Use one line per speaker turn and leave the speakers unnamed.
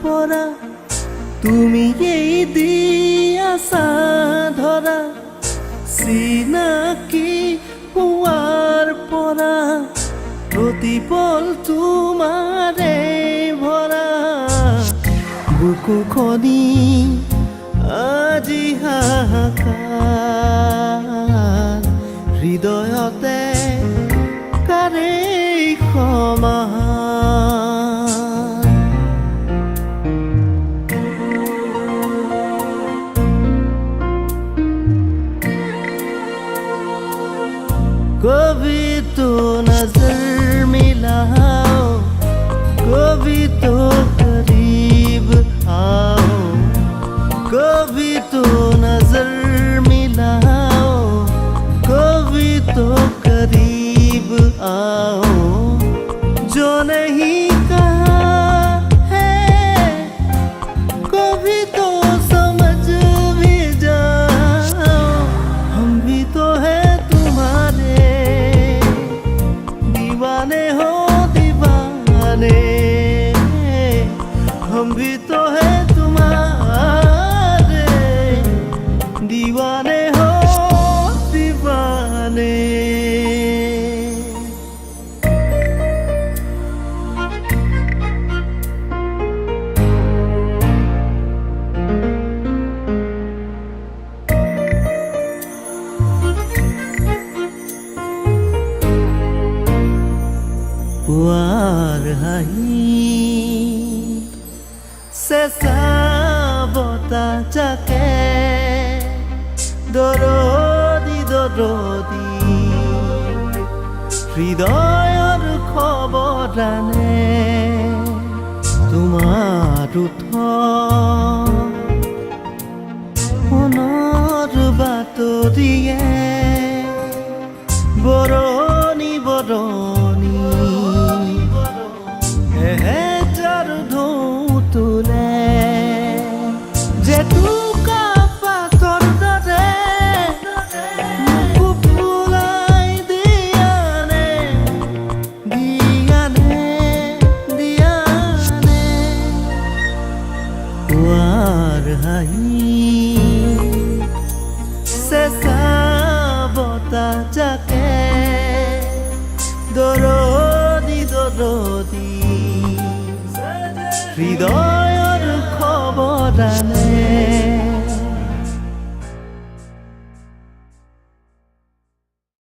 পৰা তুমি এই দিয়াছা ধৰা চিনাকি হোৱাৰ পৰা প্ৰতিপল তোমাৰে ভৰা বুকুখনি আজি হাহাকাৰ হৃদয়তে কাৰে সমাহাৰ कभी तो नजर मिलाओ कभी तो करीब आओ कभी तो नजर मिलाओ कभी तो करीब आओ जो नहीं कहा है कभी तो समझ भी जाओ हम भी तो है तुम्हारे दीवाने हो दीवाने हम भी तो है तुम्हारे दीवाने हो दीवाने পুৱাৰ হাঁহি চেঁচা বতাহ জাকে দৰদি দৰদি হৃদয়ৰ খবৰ আনে তোমাৰ মনৰ বাতৰিয়ে বৰণি বৰণি এহেজাৰ ঢৌ তোলে জেতুকা পাতৰ দৰে মুখ ফুলাই দিয়ানে দিয়ানে দিয়ানে পুৱাৰ হাঁহি চেঁচা বতাহ জাকে দৰদি দৰদি হৃদয়